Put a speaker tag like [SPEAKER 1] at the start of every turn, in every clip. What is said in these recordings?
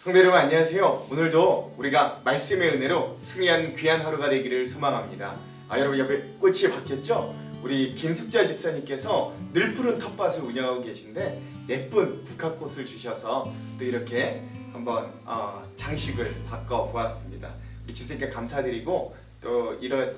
[SPEAKER 1] 성도 여러분 안녕하세요. 오늘도 우리가 말씀의 은혜로 승리한 귀한 하루가 되기를 소망합니다. 여러분 옆에 꽃이 바뀌었죠? 우리 김숙자 집사님께서 늘 푸른 텃밭을 운영하고 계신데 예쁜 국화꽃을 주셔서 또 이렇게 한번 장식을 바꿔 보았습니다. 우리 집사님께 감사드리고 또 이런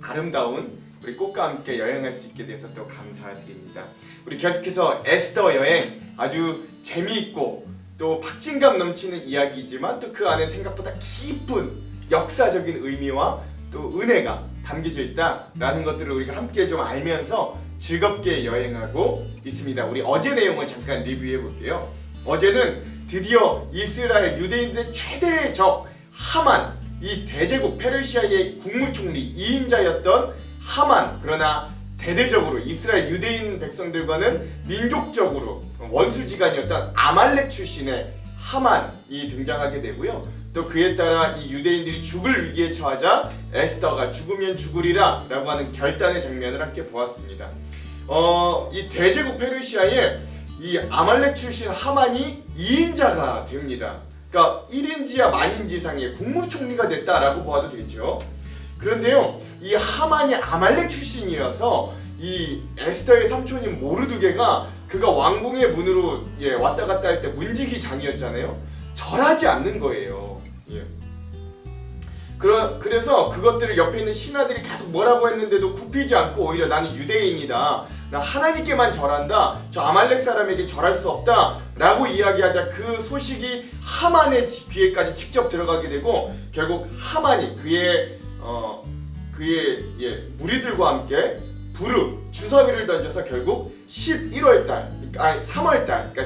[SPEAKER 1] 아름다운 우리 꽃과 함께 여행할 수 있게 돼서 또 감사드립니다. 우리 계속해서 에스더 여행 아주 재미있고 또 박진감 넘치는 이야기이지만 또 그 안에 생각보다 깊은 역사적인 의미와 또 은혜가 담겨져 있다라는 것들을 우리가 함께 좀 알면서 즐겁게 여행하고 있습니다. 우리 어제 내용을 잠깐 리뷰해 볼게요. 어제는 드디어 이스라엘 유대인들의 최대의 적 하만, 이 대제국 페르시아의 국무총리 2인자였던 하만, 그러나 대대적으로 이스라엘 유대인 백성들과는 민족적으로 원수지간이었던 아말렉 출신의 하만이 등장하게 되고요. 또 그에 따라 이 유대인들이 죽을 위기에 처하자 에스더가 죽으면 죽으리라 라고 하는 결단의 장면을 함께 보았습니다. 이 대제국 페르시아에 이 아말렉 출신 하만이 2인자가 됩니다. 그러니까 1인지야 만인지상의 국무총리가 됐다라고 보아도 되죠. 그런데요, 이 하만이 아말렉 출신이라서 이 에스더의 삼촌인 모르드게가 그가 왕궁의 문으로 왔다 갔다 할 때 문지기 장이었잖아요. 절하지 않는 거예요. 그래서 그것들을 옆에 있는 신하들이 계속 뭐라고 했는데도 굽히지 않고 오히려 나는 유대인이다, 나 하나님께만 절한다, 저 아말렉 사람에게 절할 수 없다 라고 이야기하자 그 소식이 하만의 귀에까지 직접 들어가게 되고 결국 하만이 그의 무리들과 함께 주사위를 던져서 결국 3월달, 그러니까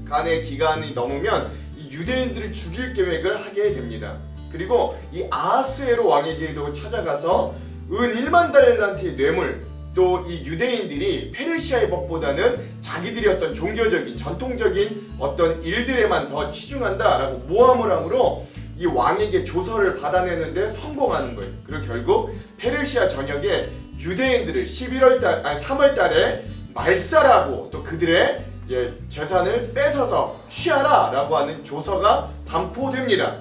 [SPEAKER 1] 11월간의 기간이 넘으면 이 유대인들을 죽일 계획을 하게 됩니다. 그리고 이 아하스웨로 왕에게도 찾아가서 은 1만 달란트의 뇌물, 또 이 유대인들이 페르시아의 법보다는 자기들이 어떤 종교적인 전통적인 어떤 일들에만 더 치중한다라고 모함을 함으로 이 왕에게 조서를 받아내는데 성공하는 거예요. 그리고 결국 페르시아 전역에 유대인들을 3월달에 말살하고 또 그들의 재산을 뺏어서 취하라라고 하는 조서가 반포됩니다.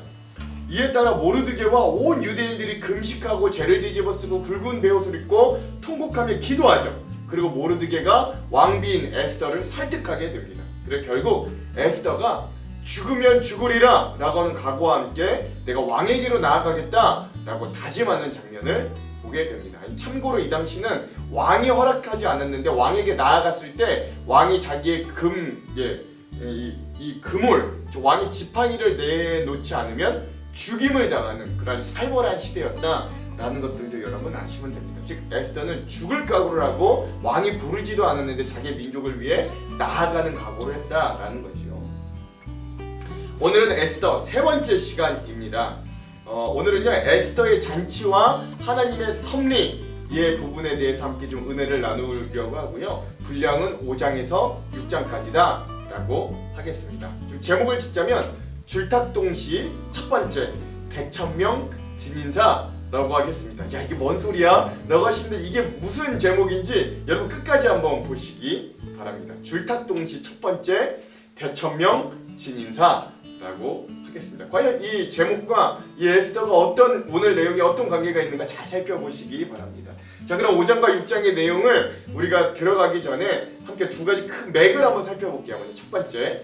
[SPEAKER 1] 이에 따라 모르드게와 온 유대인들이 금식하고 죄를 뒤집어쓰고 굵은 베옷을 입고 통곡하며 기도하죠. 그리고 모르드게가 왕비인 에스더를 설득하게 됩니다. 그리고 결국 에스더가 죽으면 죽으리라 라고 하는 각오와 함께 내가 왕에게로 나아가겠다 라고 다짐하는 장면을 보게 됩니다. 참고로 이 당시는 왕이 허락하지 않았는데 왕에게 나아갔을 때 왕이 자기의 이 금올, 왕이 지팡이를 내놓지 않으면 죽임을 당하는 그런 살벌한 시대였다라는 것들도 여러분 아시면 됩니다. 즉 에스더는 죽을 각오를 하고 왕이 부르지도 않았는데 자기의 민족을 위해 나아가는 각오를 했다라는 거죠. 오늘은 에스더 세 번째 시간입니다. 오늘은요 에스더의 잔치와 하나님의 섭리의 부분에 대해서 함께 좀 은혜를 나누려고 하고요. 분량은 5장에서 6장까지다 라고 하겠습니다. 좀 제목을 짓자면 줄탁동시 첫 번째 대천명 진인사라고 하겠습니다. 야 이게 뭔 소리야? 라고 하시는데 이게 무슨 제목인지 여러분 끝까지 한번 보시기 바랍니다. 줄탁동시 첫 번째 대천명 진인사라고 하겠습니다. 과연 이 제목과 이 에스더가 오늘 내용에 어떤 관계가 있는가 잘 살펴보시기 바랍니다. 자, 그럼 5장과 6장의 내용을 우리가 들어가기 전에 함께 두 가지 큰 맥을 한번 살펴볼게요. 먼저 첫 번째,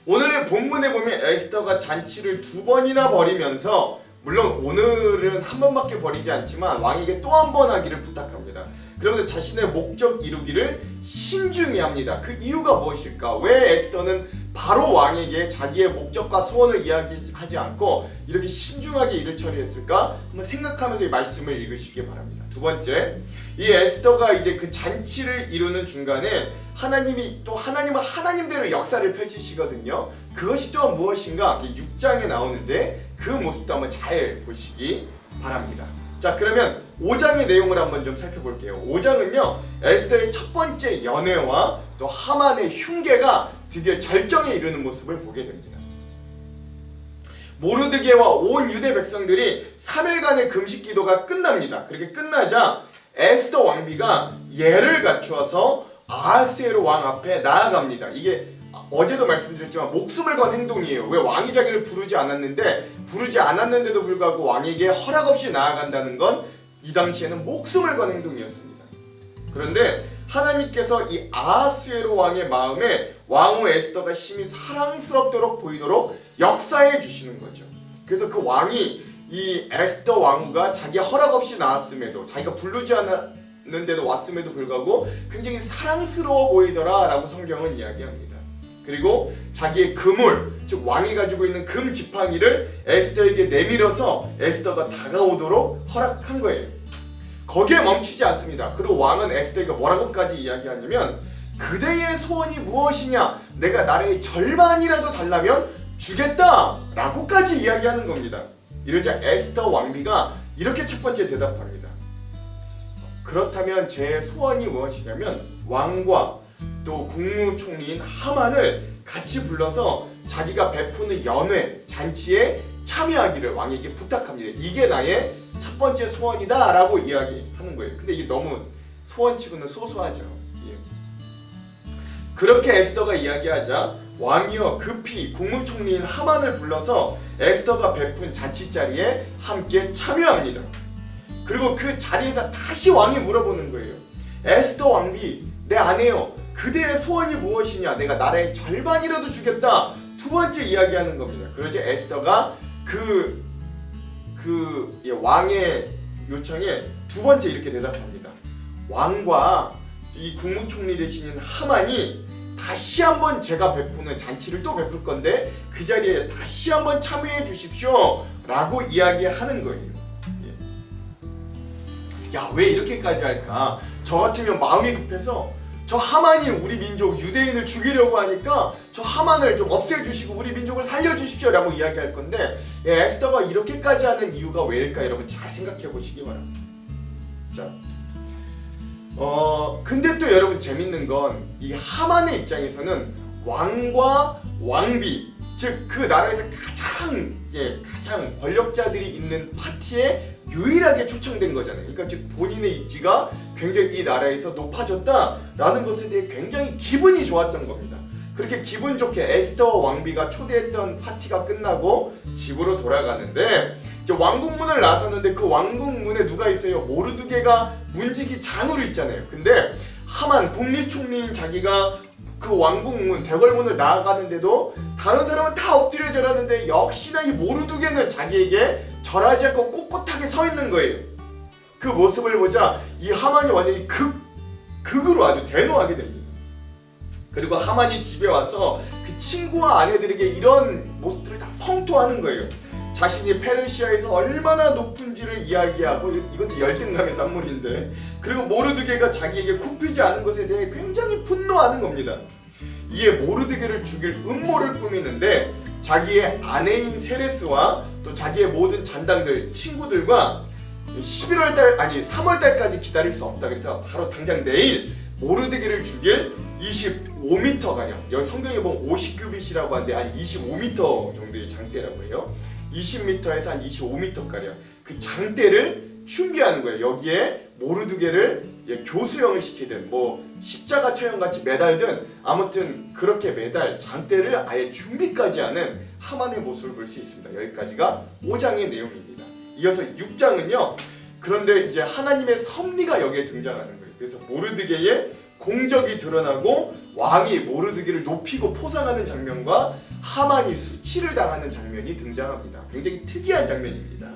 [SPEAKER 1] 오늘 본문에 보면 에스더가 잔치를 2번이나 벌이면서, 물론 오늘은 한 번밖에 벌이지 않지만 왕에게 또 한 번 하기를 부탁합니다. 그러면서 자신의 목적 이루기를 신중히 합니다. 그 이유가 무엇일까? 왜 에스더는 바로 왕에게 자기의 목적과 소원을 이야기하지 않고 이렇게 신중하게 일을 처리했을까? 한번 생각하면서 이 말씀을 읽으시기 바랍니다. 두 번째, 이 에스더가 이제 그 잔치를 이루는 중간에 하나님은 하나님대로 역사를 펼치시거든요. 그것이 또 무엇인가? 6장에 나오는데 그 모습도 한번 잘 보시기 바랍니다. 자, 그러면 5장의 내용을 한번 좀 살펴볼게요. 5장은요 에스더의 첫 번째 연애와 또 하만의 흉계가 드디어 절정에 이르는 모습을 보게 됩니다. 모르드게와 온 유대 백성들이 3일간의 금식 기도가 끝납니다. 그렇게 끝나자 에스더 왕비가 예를 갖추어서 아하스웨로 왕 앞에 나아갑니다. 이게 어제도 말씀드렸지만 목숨을 건 행동이에요. 왜? 왕이 자기를 부르지 않았는데도 불구하고 왕에게 허락 없이 나아간다는 건 이 당시에는 목숨을 건 행동이었습니다. 그런데 하나님께서 이 아하수에로 왕의 마음에 왕후 에스더가 심히 사랑스럽도록 보이도록 역사해 주시는 거죠. 그래서 그 왕이 이 에스더 왕후가 자기 허락 없이 나왔음에도, 자기가 부르지 않았는데도 왔음에도 불구하고 굉장히 사랑스러워 보이더라 라고 성경은 이야기합니다. 그리고 자기의 그물, 즉 왕이 가지고 있는 금 지팡이를 에스더에게 내밀어서 에스더가 다가오도록 허락한 거예요. 거기에 멈추지 않습니다. 그리고 왕은 에스더에게 뭐라고까지 이야기하냐면, 그대의 소원이 무엇이냐, 내가 나라의 절반이라도 달라면 주겠다 라고까지 이야기하는 겁니다. 이러자 에스더 왕비가 이렇게 첫 번째 대답합니다. 그렇다면 제 소원이 무엇이냐면, 왕과 또 국무총리인 하만을 같이 불러서 자기가 베푸는 연회, 잔치에 참여하기를 왕에게 부탁합니다. 이게 나의 첫 번째 소원이다 라고 이야기하는 거예요. 근데 이게 너무 소원치고는 소소하죠. 예. 그렇게 에스더가 이야기하자 왕이요 급히 국무총리인 하만을 불러서 에스더가 베푼 잔치 자리에 함께 참여합니다. 그리고 그 자리에서 다시 왕이 물어보는 거예요. 에스더 왕비, 내 아내요, 그대의 소원이 무엇이냐, 내가 나라의 절반이라도 주겠다. 두 번째 이야기하는 겁니다. 그러자 에스더가 왕의 요청에 두 번째 이렇게 대답합니다. 왕과 이 국무총리 되시는 하만이 다시 한번 제가 베푸는 잔치를 또 베풀 건데 그 자리에 다시 한번 참여해 주십시오 라고 이야기하는 거예요. 야, 왜 이렇게까지 할까? 저 같으면 마음이 급해서 저 하만이 우리 민족 유대인을 죽이려고 하니까 저 하만을 좀 없애주시고 우리 민족을 살려주십시오 라고 이야기할 건데, 에스더가 이렇게까지 하는 이유가 왜일까? 여러분 잘 생각해 보시기 바랍니다. 자, 근데 또 여러분 재밌는 건 이 하만의 입장에서는 왕과 왕비, 즉 그 나라에서 가장 권력자들이 있는 파티에 유일하게 초청된 거잖아요. 그러니까 즉 본인의 입지가 굉장히 이 나라에서 높아졌다라는 것에 대해 굉장히 기분이 좋았던 겁니다. 그렇게 기분 좋게 에스더 왕비가 초대했던 파티가 끝나고 집으로 돌아가는데, 이제 왕궁문을 나섰는데 그 왕궁문에 누가 있어요? 모르드게가 문지기 장으로 있잖아요. 근데 하만 국리총리인 자기가 그 왕궁문 대궐문을 나아가는데도 다른 사람은 다 엎드려 절하는데 역시나 이 모르드게는 자기에게 절하지 않고 꼿꼿하게 서 있는 거예요. 그 모습을 보자 이 하만이 완전히 극으로 아주 대노하게 됩니다. 그리고 하만이 집에 와서 그 친구와 아내들에게 이런 모습들을 다 성토하는 거예요. 자신이 페르시아에서 얼마나 높은지를 이야기하고, 이것도 열등감의 산물인데, 그리고 모르드게가 자기에게 굽히지 않은 것에 대해 굉장히 분노하는 겁니다. 이에 모르드게를 죽일 음모를 꾸미는데 자기의 아내인 세레스와 또 자기의 모든 잔당들, 친구들과 3월달까지 기다릴 수 없다 그래서 바로 당장 내일 모르드게를 죽일 25m가량, 여기 성경에 보면 50규빗이라고 하는데 한 25m 정도의 장대라고 해요. 20m에서 한 25m가량 그 장대를 준비하는 거예요. 여기에 모르드게를 교수형을 시키든 뭐 십자가 처형같이 매달든 아무튼 그렇게 매달 장대를 아예 준비까지 하는 하만의 모습을 볼 수 있습니다. 여기까지가 5장의 내용입니다. 이어서 6장은요. 그런데 이제 하나님의 섭리가 여기에 등장하는 거예요. 그래서 모르드게의 공적이 드러나고 왕이 모르드게를 높이고 포상하는 장면과 하만이 수치를 당하는 장면이 등장합니다. 굉장히 특이한 장면입니다.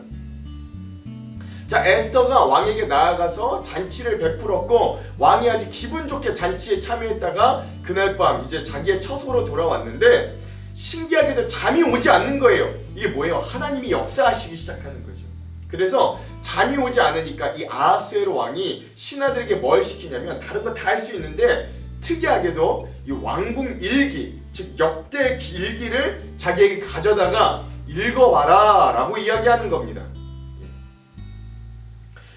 [SPEAKER 1] 자, 에스더가 왕에게 나아가서 잔치를 베풀었고 왕이 아주 기분 좋게 잔치에 참여했다가 그날 밤 이제 자기의 처소로 돌아왔는데 신기하게도 잠이 오지 않는 거예요. 이게 뭐예요? 하나님이 역사하시기 시작하는 거죠. 그래서 잠이 오지 않으니까 이 아하수에로 왕이 신하들에게 뭘 시키냐면 다른 거 다 할 수 있는데 특이하게도 이 왕궁 일기, 즉 역대 일기를 자기에게 가져다가 읽어봐라 라고 이야기하는 겁니다.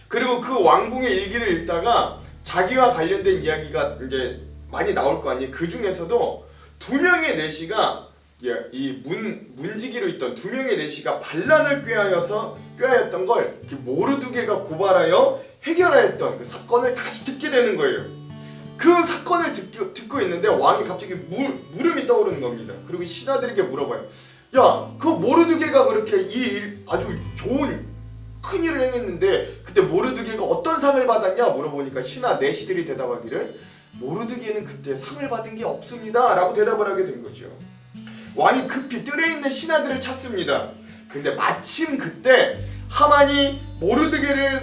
[SPEAKER 1] 그리고 그 왕궁의 일기를 읽다가 자기와 관련된 이야기가 이제 많이 나올 거 아니에요. 그 중에서도 두 명의 내시가 이 문지기로 있던 두 명의 내시가 반란을 꾀하였던 걸 모르드게가 고발하여 해결하였던 그 사건을 다시 듣게 되는 거예요. 그 사건을 듣고 있는데 왕이 갑자기 물음이 떠오르는 겁니다. 그리고 신하들에게 물어봐요. 야, 그 모르드게가 그렇게 아주 좋은 큰 일을 행했는데 그때 모르드게가 어떤 상을 받았냐 물어보니까 신하 내시들이 대답하기를 모르드게는 그때 상을 받은 게 없습니다 라고 대답을 하게 된 거죠. 왕이 급히 뜰에 있는 신하들을 찾습니다. 근데 마침 그때 하만이 모르드게를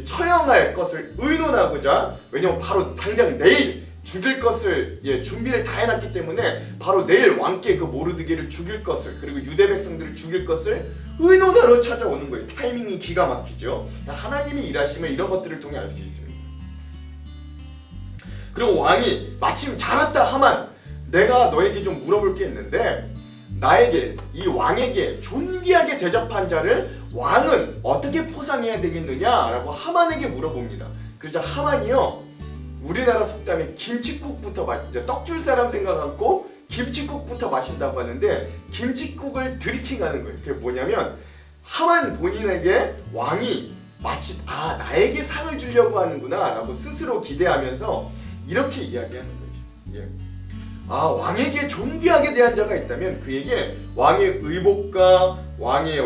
[SPEAKER 1] 처형할 것을 의논하고자, 왜냐면 바로 당장 내일 죽일 것을 준비를 다 해놨기 때문에 바로 내일 왕께 그 모르드게를 죽일 것을, 그리고 유대 백성들을 죽일 것을 의논하러 찾아오는 거예요. 타이밍이 기가 막히죠. 하나님이 일하시면 이런 것들을 통해 알 수 있습니다. 그리고 왕이 마침 잘 왔다 하만, 내가 너에게 좀 물어볼 게 있는데 나에게, 이 왕에게 존귀하게 대접한 자를 왕은 어떻게 포상해야 되겠느냐라고 하만에게 물어봅니다. 그러자 하만이요, 우리나라 속담에 김칫국부터 떡줄 사람 생각하고 김칫국부터 마신다고 하는데 김칫국을 드리킹하는 거예요. 그게 뭐냐면 하만 본인에게 왕이 마치 나에게 상을 주려고 하는구나 라고 스스로 기대하면서 이렇게 이야기하는 거죠. 예. 왕에게 존귀하게 대한 자가 있다면 그에게 왕의 의복과 왕의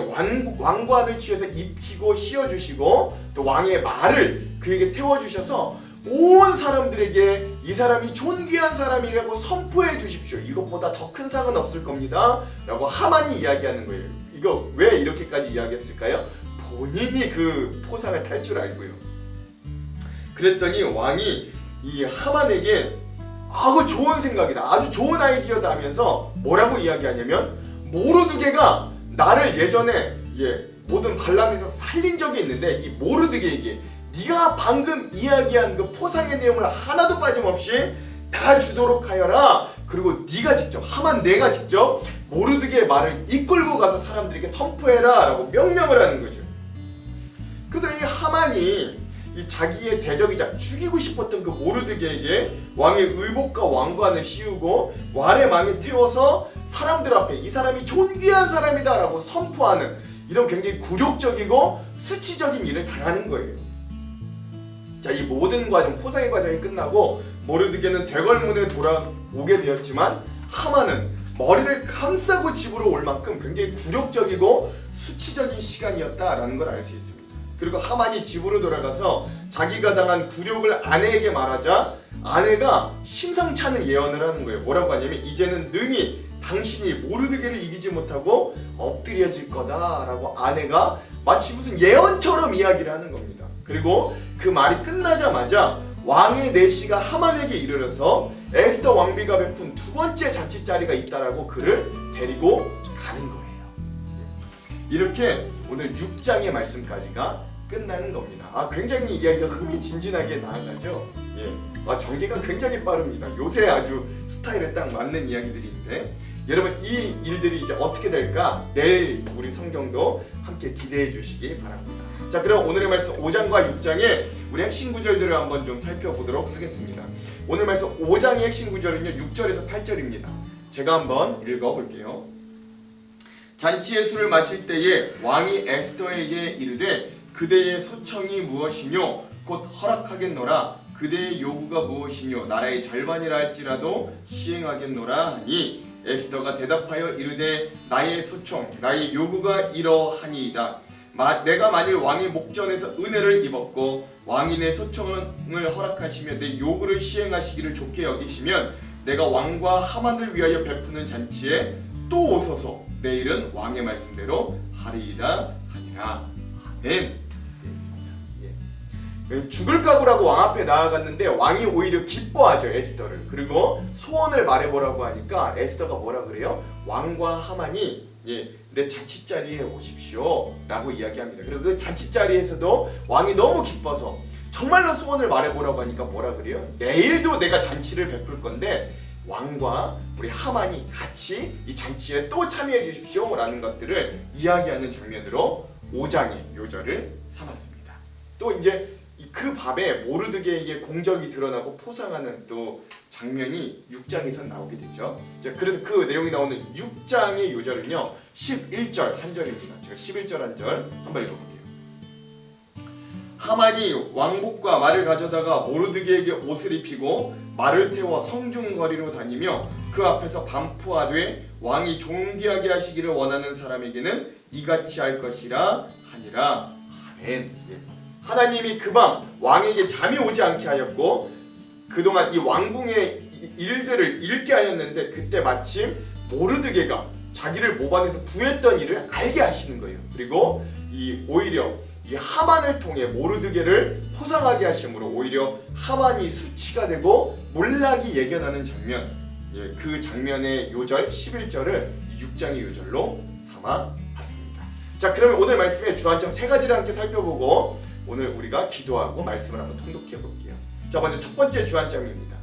[SPEAKER 1] 왕관을 취해서 입히고 씌워주시고 또 왕의 말을 그에게 태워주셔서 온 사람들에게 이 사람이 존귀한 사람이라고 선포해 주십시오. 이것보다 더 큰 상은 없을 겁니다 라고 하만이 이야기하는 거예요. 이거 왜 이렇게까지 이야기했을까요? 본인이 그 포상을 탈 줄 알고요. 그랬더니 왕이 이 하만에게 그 좋은 생각이다, 아주 좋은 아이디어다 하면서 뭐라고 이야기하냐면, 모르드게가 나를 예전에 모든 반란에서 살린 적이 있는데 이 모르드게에게 네가 방금 이야기한 그 포상의 내용을 하나도 빠짐없이 다 주도록 하여라. 그리고 네가 직접, 하만 내가 직접 모르드게의 말을 이끌고 가서 사람들에게 선포해라 라고 명령을 하는 거죠. 그래서 이 하만이 이 자기의 대적이자 죽이고 싶었던 그 모르드게에게 왕의 의복과 왕관을 씌우고 왕의 망에 태워서 사람들 앞에 이 사람이 존귀한 사람이다 라고 선포하는 이런 굉장히 굴욕적이고 수치적인 일을 당하는 거예요. 자, 이 모든 과정, 포상의 과정이 끝나고 모르드게는 대궐문에 돌아오게 되었지만 하만은 머리를 감싸고 집으로 올 만큼 굉장히 굴욕적이고 수치적인 시간이었다라는 걸 알 수 있습니다. 그리고 하만이 집으로 돌아가서 자기가 당한 굴욕을 아내에게 말하자 아내가 심상치 않은 예언을 하는 거예요. 뭐라고 하냐면 이제는 능히 당신이 모르드게를 이기지 못하고 엎드려질 거다라고 아내가 마치 무슨 예언처럼 이야기를 하는 겁니다. 그리고 그 말이 끝나자마자 왕의 내시가 하만에게 이르러서 에스더 왕비가 베푼 두 번째 잔치자리가 있다라고 그를 데리고 가는 거예요. 이렇게 오늘 6장의 말씀까지가 끝나는 겁니다. 굉장히 이야기가 흥미진진하게 나아가죠. 전개가 굉장히 빠릅니다. 요새 아주 스타일에 딱 맞는 이야기들인데 여러분, 이 일들이 이제 어떻게 될까 내일 우리 성경도 함께 기대해 주시기 바랍니다. 자, 그럼 오늘의 말씀 5장과 6장의 우리 핵심 구절들을 한번 좀 살펴보도록 하겠습니다. 오늘 말씀 5장의 핵심 구절은요 6절에서 8절입니다. 제가 한번 읽어볼게요. 잔치의 술을 마실 때에 왕이 에스더에게 이르되 그대의 소청이 무엇이뇨? 곧 허락하겠노라. 그대의 요구가 무엇이뇨? 나라의 절반이라 할지라도 시행하겠노라 하니 에스더가 대답하여 이르되 나의 소청, 나의 요구가 이러하니이다. 내가 만일 왕의 목전에서 은혜를 입었고 왕이 내 소청을 허락하시며 내 요구를 시행하시기를 좋게 여기시면 내가 왕과 하만을 위하여 베푸는 잔치에 또 오소서. 내일은 왕의 말씀대로 하리이다 하니라. 아멘. 죽을 각오라고 왕 앞에 나아갔는데 왕이 오히려 기뻐하죠, 에스더를. 그리고 소원을 말해보라고 하니까 에스더가 뭐라 그래요? 왕과 하만이 내 잔치자리에 오십시오 라고 이야기합니다. 그리고 그 잔치자리에서도 왕이 너무 기뻐서 정말로 소원을 말해보라고 하니까 뭐라 그래요? 내일도 내가 잔치를 베풀 건데 왕과 우리 하만이 같이 이 잔치에 또 참여해 주십시오 라는 것들을 이야기하는 장면으로 5장의 요절을 삼았습니다. 또 이제 그 밤에 모르드게에게 공적이 드러나고 포상하는 또 장면이 6장에서 나오게 되죠. 그래서 그 내용이 나오는 6장의 요절은요 11절 한 절입니다. 제가 11절 한 절 한번 읽어볼게요. 하만이 왕복과 말을 가져다가 모르드게에게 옷을 입히고 말을 태워 성중거리로 다니며 그 앞에서 반포하되 왕이 존귀하게 하시기를 원하는 사람에게는 이같이 할 것이라 하니라. 아멘. 하나님이 그 밤 왕에게 잠이 오지 않게 하였고 그동안 이 왕궁의 일들을 읽게 하였는데 그때 마침 모르드게가 자기를 모반에서 구했던 일을 알게 하시는 거예요. 그리고 오히려 이 하만을 통해 모르드게를 포상하게 하심으로 오히려 하만이 수치가 되고 몰락이 예견하는 장면, 그 장면의 요절 11절을 6장의 요절로 삼아봤습니다. 자, 그러면 오늘 말씀의 주안점 세 가지를 함께 살펴보고 오늘 우리가 기도하고 말씀을 한번 통독해 볼게요. 자, 먼저 첫 번째 주안점입니다.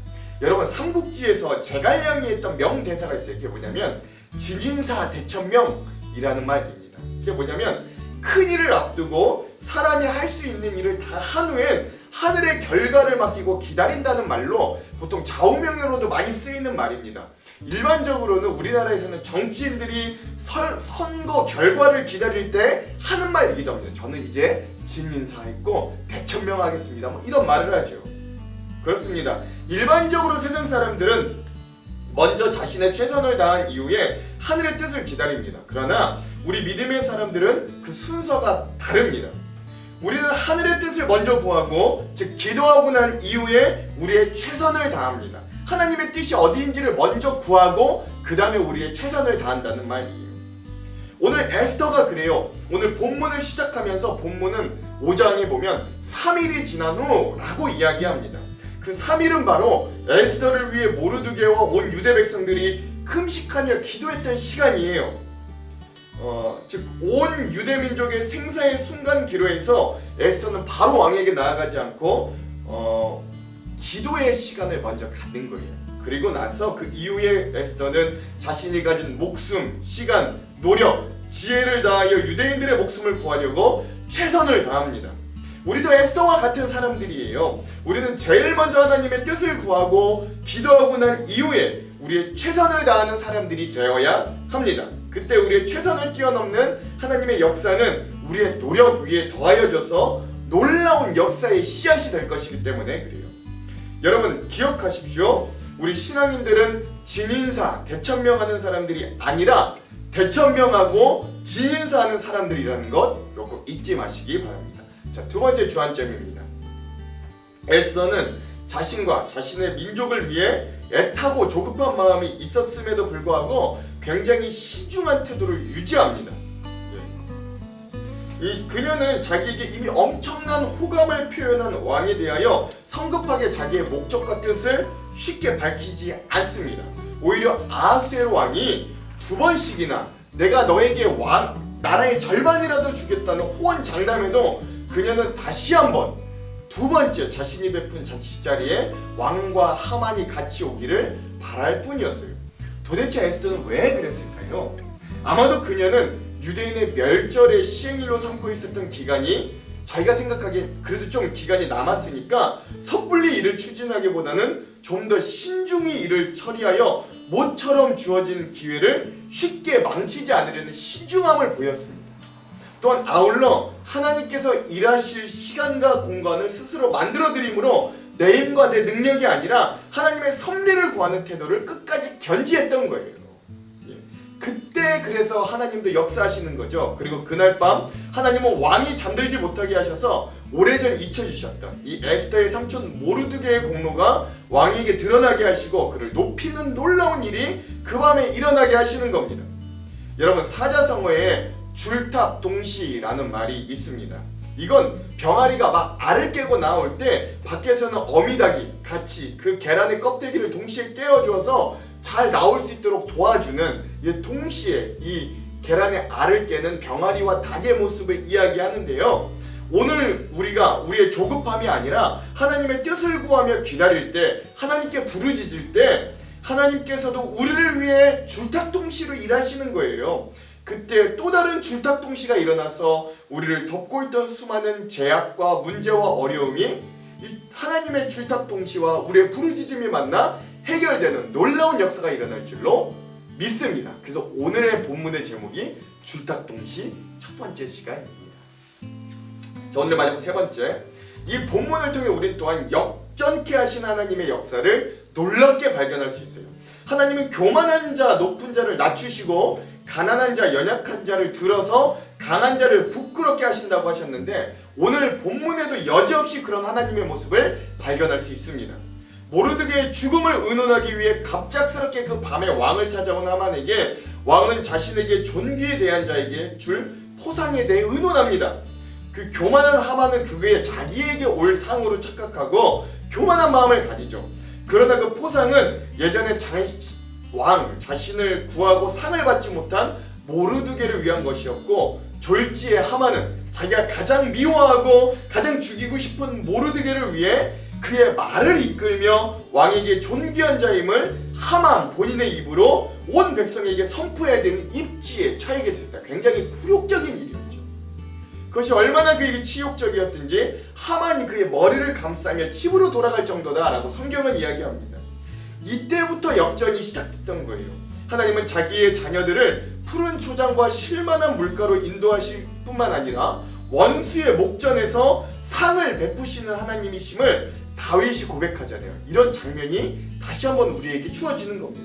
[SPEAKER 1] 여러분, 삼국지에서 제갈량이 했던 명대사가 있어요. 그게 뭐냐면 진인사 대천명이라는 말입니다. 그게 뭐냐면 큰 일을 앞두고 사람이 할 수 있는 일을 다 한 후엔 하늘의 결과를 맡기고 기다린다는 말로 보통 좌우명으로도 많이 쓰이는 말입니다. 일반적으로는 우리나라에서는 정치인들이 선거 결과를 기다릴 때 하는 말이기도 합니다. 저는 이제 진인사했고 대천명하겠습니다. 뭐 이런 말을 하죠. 그렇습니다. 일반적으로 세상 사람들은 먼저 자신의 최선을 다한 이후에 하늘의 뜻을 기다립니다. 그러나 우리 믿음의 사람들은 그 순서가 다릅니다. 우리는 하늘의 뜻을 먼저 구하고 즉 기도하고 난 이후에 우리의 최선을 다합니다. 하나님의 뜻이 어디인지를 먼저 구하고 그 다음에 우리의 최선을 다한다는 말이에요. 오늘 에스더가 그래요. 오늘 본문을 시작하면서 본문은 5장에 보면 3일이 지난 후 라고 이야기합니다. 그 3일은 바로 에스더를 위해 모르드게와 온 유대 백성들이 금식하며 기도했던 시간이에요. 즉 온 유대 민족의 생사의 순간 기로에서 에스더는 바로 왕에게 나아가지 않고 기도의 시간을 먼저 갖는 거예요. 그리고 나서 그 이후에 에스더는 자신이 가진 목숨, 시간, 노력, 지혜를 다하여 유대인들의 목숨을 구하려고 최선을 다합니다. 우리도 에스더와 같은 사람들이에요. 우리는 제일 먼저 하나님의 뜻을 구하고 기도하고 난 이후에 우리의 최선을 다하는 사람들이 되어야 합니다. 그때 우리의 최선을 뛰어넘는 하나님의 역사는 우리의 노력 위에 더하여져서 놀라운 역사의 씨앗이 될 것이기 때문에 그래요. 여러분 기억하십시오. 우리 신앙인들은 진인사, 대천명하는 사람들이 아니라 대천명하고 진인사하는 사람들이라는 것 꼭 잊지 마시기 바랍니다. 자, 두 번째 주안점입니다. 에스더는 자신과 자신의 민족을 위해 애타고 조급한 마음이 있었음에도 불구하고 굉장히 신중한 태도를 유지합니다. 그녀는 자기에게 이미 엄청난 호감을 표현한 왕에 대하여 성급하게 자기의 목적과 뜻을 쉽게 밝히지 않습니다. 오히려 아하수에로 왕이 2번씩이나 내가 너에게 나라의 절반이라도 주겠다는 호언 장담에도 그녀는 다시 한번 2번째 자신이 베푼 자리에 왕과 하만이 같이 오기를 바랄 뿐이었어요. 도대체 에스더는 왜 그랬을까요? 아마도 그녀는 유대인의 멸절의 시행일로 삼고 있었던 기간이 자기가 생각하기엔 그래도 좀 기간이 남았으니까 섣불리 일을 추진하기보다는 좀 더 신중히 일을 처리하여 모처럼 주어진 기회를 쉽게 망치지 않으려는 신중함을 보였습니다. 또한 아울러 하나님께서 일하실 시간과 공간을 스스로 만들어드림으로 내 힘과 내 능력이 아니라 하나님의 섭리를 구하는 태도를 끝까지 견지했던 거예요. 그때 그래서 하나님도 역사하시는 거죠. 그리고 그날 밤 하나님은 왕이 잠들지 못하게 하셔서 오래전 잊혀지셨던 이 에스더의 삼촌 모르드게의 공로가 왕에게 드러나게 하시고 그를 높이는 놀라운 일이 그 밤에 일어나게 하시는 겁니다. 여러분, 사자성어에 줄탑동시라는 말이 있습니다. 이건 병아리가 막 알을 깨고 나올 때 밖에서는 어미닭이 같이 그 계란의 껍데기를 동시에 깨어주어서 잘 나올 수 있도록 도와주는 동시에 이 계란의 알을 깨는 병아리와 닭의 모습을 이야기하는데요. 오늘 우리가 우리의 조급함이 아니라 하나님의 뜻을 구하며 기다릴 때, 하나님께 부르짖을 때 하나님께서도 우리를 위해 줄탁동시로 일하시는 거예요. 그때 또 다른 줄탁동시가 일어나서 우리를 덮고 있던 수많은 제약과 문제와 어려움이 이 하나님의 줄탁동시와 우리의 부르짖음이 만나 해결되는 놀라운 역사가 일어날 줄로 믿습니다. 그래서 오늘의 본문의 제목이 줄탁동시 첫 번째 시간입니다. 자, 오늘 마지막 세 번째, 이 본문을 통해 우린 또한 역전케 하신 하나님의 역사를 놀랍게 발견할 수 있어요. 하나님은 교만한 자, 높은 자를 낮추시고 가난한 자, 연약한 자를 들어서 강한 자를 부끄럽게 하신다고 하셨는데, 오늘 본문에도 여지없이 그런 하나님의 모습을 발견할 수 있습니다. 모르드게의 죽음을 의논하기 위해 갑작스럽게 그 밤에 왕을 찾아온 하만에게 왕은 자신에게 존귀에 대한 자에게 줄 포상에 대해 의논합니다. 그 교만한 하만은 그게 자기에게 올 상으로 착각하고 교만한 마음을 가지죠. 그러나 그 포상은 예전에 왕 자신을 구하고 상을 받지 못한 모르드게를 위한 것이었고, 졸지의 하만은 자기가 가장 미워하고 가장 죽이고 싶은 모르드게를 위해 그의 말을 이끌며 왕에게 존귀한 자임을 하만 본인의 입으로 온 백성에게 선포해야 되는 입지에 처하게 됐다. 굉장히 굴욕적인 일이었죠. 그것이 얼마나 그에게 치욕적이었든지 하만이 그의 머리를 감싸며 집으로 돌아갈 정도다라고 성경은 이야기합니다. 이때부터 역전이 시작됐던 거예요. 하나님은 자기의 자녀들을 푸른 초장과 실만한 물가로 인도하실 뿐만 아니라 원수의 목전에서 상을 베푸시는 하나님이심을 다윗이 고백하잖아요. 이런 장면이 다시 한번 우리에게 주어지는 겁니다.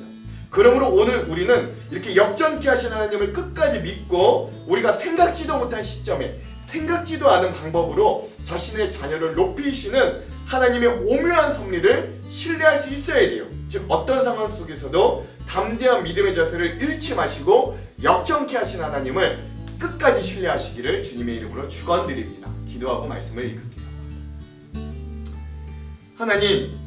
[SPEAKER 1] 그러므로 오늘 우리는 이렇게 역전케 하신 하나님을 끝까지 믿고, 우리가 생각지도 못한 시점에 생각지도 않은 방법으로 자신의 자녀를 높이시는 하나님의 오묘한 섭리를 신뢰할 수 있어야 돼요. 즉 어떤 상황 속에서도 담대한 믿음의 자세를 잃지 마시고 역전케 하신 하나님을 끝까지 신뢰하시기를 주님의 이름으로 축원드립니다. 기도하고 말씀을 읽을게요. 하나님,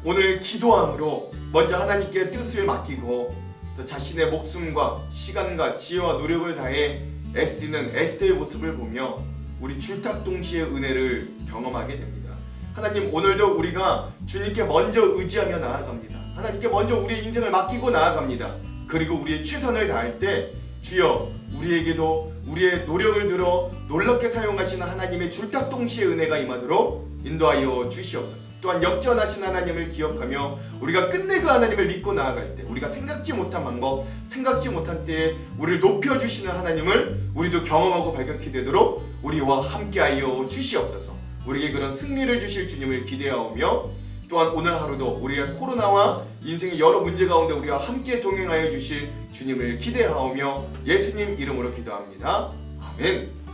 [SPEAKER 1] 오늘 기도함으로 먼저 하나님께 뜻을 맡기고 또 자신의 목숨과 시간과 지혜와 노력을 다해 애쓰는 에스더의 모습을 보며 우리 줄탁동시의 은혜를 경험하게 됩니다. 하나님, 오늘도 우리가 주님께 먼저 의지하며 나아갑니다. 하나님께 먼저 우리의 인생을 맡기고 나아갑니다. 그리고 우리의 최선을 다할 때 주여 우리에게도 우리의 노력을 들어 놀랍게 사용하시는 하나님의 줄탁동시의 은혜가 임하도록 인도하여 주시옵소서. 또한 역전하신 하나님을 기억하며 우리가 끝내 그 하나님을 믿고 나아갈 때, 우리가 생각지 못한 방법, 생각지 못한 때에 우리를 높여주시는 하나님을 우리도 경험하고 발견하게 되도록 우리와 함께하여 주시옵소서. 우리에게 그런 승리를 주실 주님을 기대하오며, 또한 오늘 하루도 우리의 코로나와 인생의 여러 문제 가운데 우리와 함께 동행하여 주실 주님을 기대하오며 예수님 이름으로 기도합니다. 아멘.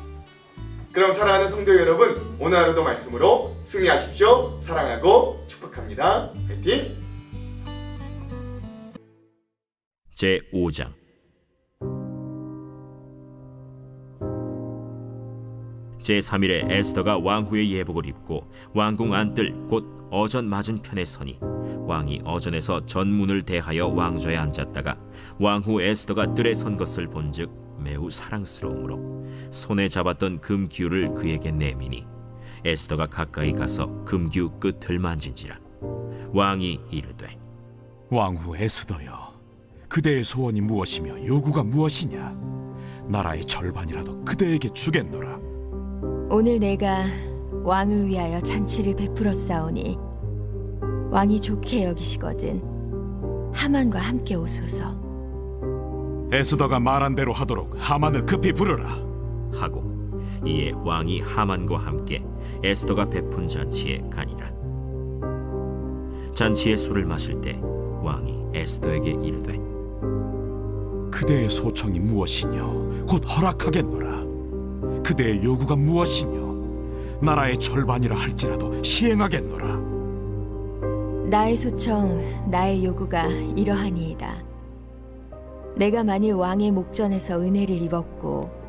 [SPEAKER 1] 그럼 사랑하는 성도 여러분, 오늘 하루도 말씀으로 승리하십시오. 사랑하고 축복합니다. 화이팅!
[SPEAKER 2] 제5장 제3일에 에스더가 왕후의 예복을 입고 왕궁 안뜰 곧 어전 맞은편에 서니, 왕이 어전에서 전문을 대하여 왕좌에 앉았다가 왕후 에스더가 뜰에 선 것을 본즉 매우 사랑스러우므로 손에 잡았던 금기울을 그에게 내미니, 에스더가 가까이 가서 금기우 끝을 만진지라. 왕이 이르되,
[SPEAKER 3] 왕후 에스더여, 그대의 소원이 무엇이며 요구가 무엇이냐? 나라의 절반이라도 그대에게 주겠노라.
[SPEAKER 4] 오늘 내가 왕을 위하여 잔치를 베풀었사오니 왕이 좋게 여기시거든 하만과 함께 오소서.
[SPEAKER 3] 에스더가 말한 대로 하도록 하만을 급히 부르라
[SPEAKER 2] 하고 이에 왕이 하만과 함께 에스더가 베푼 잔치에 가니라. 잔치의 술을 마실 때 왕이 에스더에게 이르되,
[SPEAKER 3] 그대의 소청이 무엇이뇨? 곧 허락하겠노라. 그대의 요구가 무엇이뇨? 나라의 절반이라 할지라도 시행하겠노라.
[SPEAKER 4] 나의 소청, 나의 요구가 이러하니이다. 내가 만일 왕의 목전에서 은혜를 입었고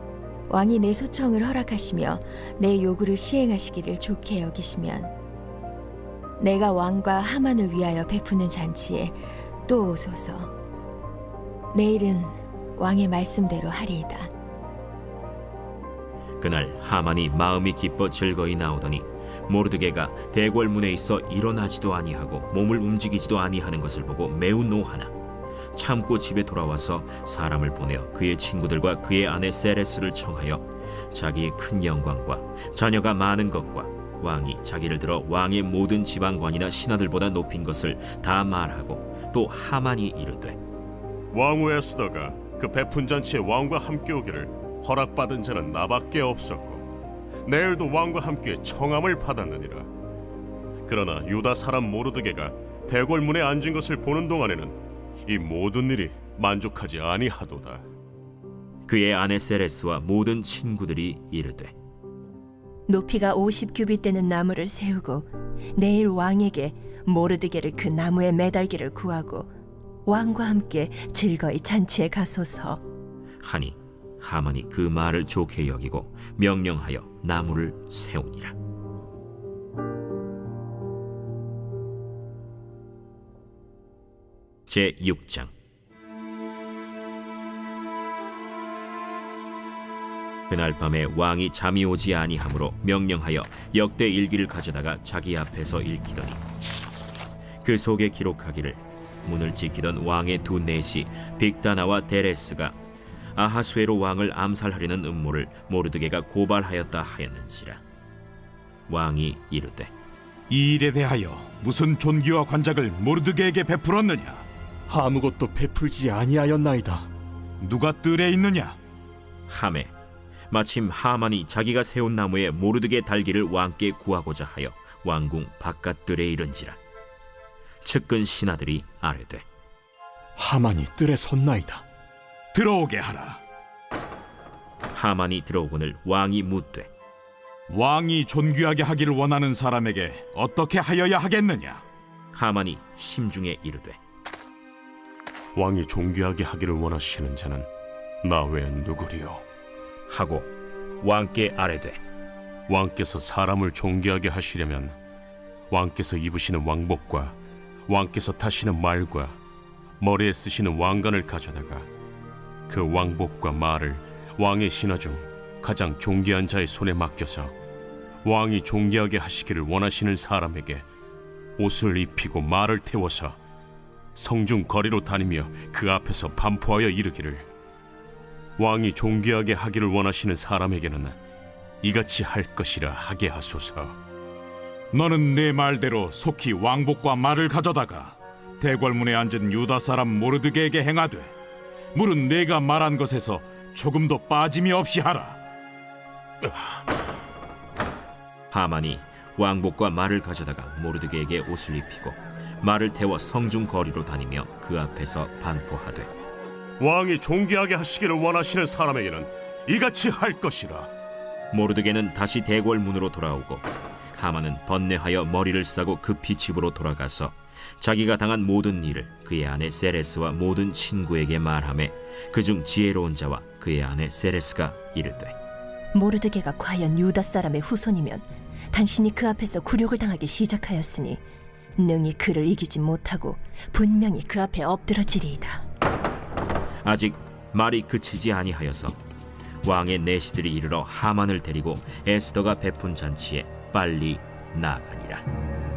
[SPEAKER 4] 왕이 내 소청을 허락하시며 내 요구를 시행하시기를 좋게 여기시면, 내가 왕과 하만을 위하여 베푸는 잔치에 또 오소서. 내일은 왕의 말씀대로 하리이다.
[SPEAKER 2] 그날 하만이 마음이 기뻐 즐거이 나오더니 모르드게가 대궐문에 있어 일어나지도 아니하고 몸을 움직이지도 아니하는 것을 보고 매우 노하나 참고 집에 돌아와서 사람을 보내어 그의 친구들과 그의 아내 세레스를 청하여 자기의 큰 영광과 자녀가 많은 것과 왕이 자기를 들어 왕의 모든 지방관이나 신하들보다 높인 것을 다 말하고, 또 하만이 이르되,
[SPEAKER 5] 왕후 에스더가 그 베푼 잔치에 왕과 함께 오기를 허락받은 자는 나밖에 없었고 내일도 왕과 함께 청함을 받았느니라. 그러나 유다 사람 모르드게가 대궐문에 앉은 것을 보는 동안에는 이 모든 일이 만족하지 아니하도다.
[SPEAKER 2] 그의 아내 세레스와 모든 친구들이 이르되
[SPEAKER 6] 높이가 50규빗 되는 나무를 세우고 내일 왕에게 모르드게를 그 나무에 매달기를 구하고 왕과 함께 즐거이 잔치에 가소서.
[SPEAKER 2] 하니 하만이 그 말을 좋게 여기고 명령하여 나무를 세우니라. 제 6장. 그날 밤에 왕이 잠이 오지 아니하므로 명령하여 역대 일기를 가져다가 자기 앞에서 읽히더니 그 속에 기록하기를 문을 지키던 왕의 두 내시 빅다나와 데레스가 아하수에로 왕을 암살하려는 음모를 모르드게가 고발하였다 하였는지라. 왕이 이르되
[SPEAKER 3] 이 일에 대하여 무슨 존귀와 관작을 모르드게에게 베풀었느냐?
[SPEAKER 7] 아무것도 베풀지 아니하였나이다.
[SPEAKER 3] 누가 뜰에 있느냐?
[SPEAKER 2] 하매 마침 하만이 자기가 세운 나무에 모르드게 달기를 왕께 구하고자 하여 왕궁 바깥들에 이른지라. 측근 신하들이 아뢰되
[SPEAKER 7] 하만이 뜰에 섰나이다.
[SPEAKER 3] 들어오게 하라.
[SPEAKER 2] 하만이 들어오거늘 왕이 묻되
[SPEAKER 3] 왕이 존귀하게 하기를 원하는 사람에게 어떻게 하여야 하겠느냐?
[SPEAKER 2] 하만이 심중에 이르되
[SPEAKER 5] 왕이 존귀하게 하기를 원하시는 자는 나 외엔 누구리요?
[SPEAKER 2] 하고 왕께 아뢰되
[SPEAKER 5] 왕께서 사람을 존귀하게 하시려면 왕께서 입으시는 왕복과 왕께서 타시는 말과 머리에 쓰시는 왕관을 가져다가 그 왕복과 말을 왕의 신하 중 가장 존귀한 자의 손에 맡겨서 왕이 존귀하게 하시기를 원하시는 사람에게 옷을 입히고 말을 태워서 성중 거리로 다니며 그 앞에서 반포하여 이르기를 왕이 존귀하게 하기를 원하시는 사람에게는 이같이 할 것이라 하게 하소서.
[SPEAKER 3] 너는 내 말대로 속히 왕복과 말을 가져다가 대궐문에 앉은 유다 사람 모르드게에게 행하되 물은 내가 말한 것에서 조금도 빠짐이 없이 하라.
[SPEAKER 2] 하만이 왕복과 말을 가져다가 모르드게에게 옷을 입히고 말을 태워 성중 거리로 다니며 그 앞에서 반포하되
[SPEAKER 5] 왕이 존귀하게 하시기를 원하시는 사람에게는 이같이 할 것이라.
[SPEAKER 2] 모르드게는 다시 대궐 문으로 돌아오고 하만은 번뇌하여 머리를 싸고 급히 집으로 돌아가서 자기가 당한 모든 일을 그의 아내 세레스와 모든 친구에게 말하며 그중 지혜로운 자와 그의 아내 세레스가 이르되
[SPEAKER 6] 모르드게가 과연 유다 사람의 후손이면 당신이 그 앞에서 굴욕을 당하기 시작하였으니 능히 그를 이기지 못하고 분명히 그 앞에 엎드러지리이다.
[SPEAKER 2] 아직 말이 그치지 아니하여서 왕의 내시들이 이르러 하만을 데리고 에스더가 베푼 잔치에 빨리 나아가니라.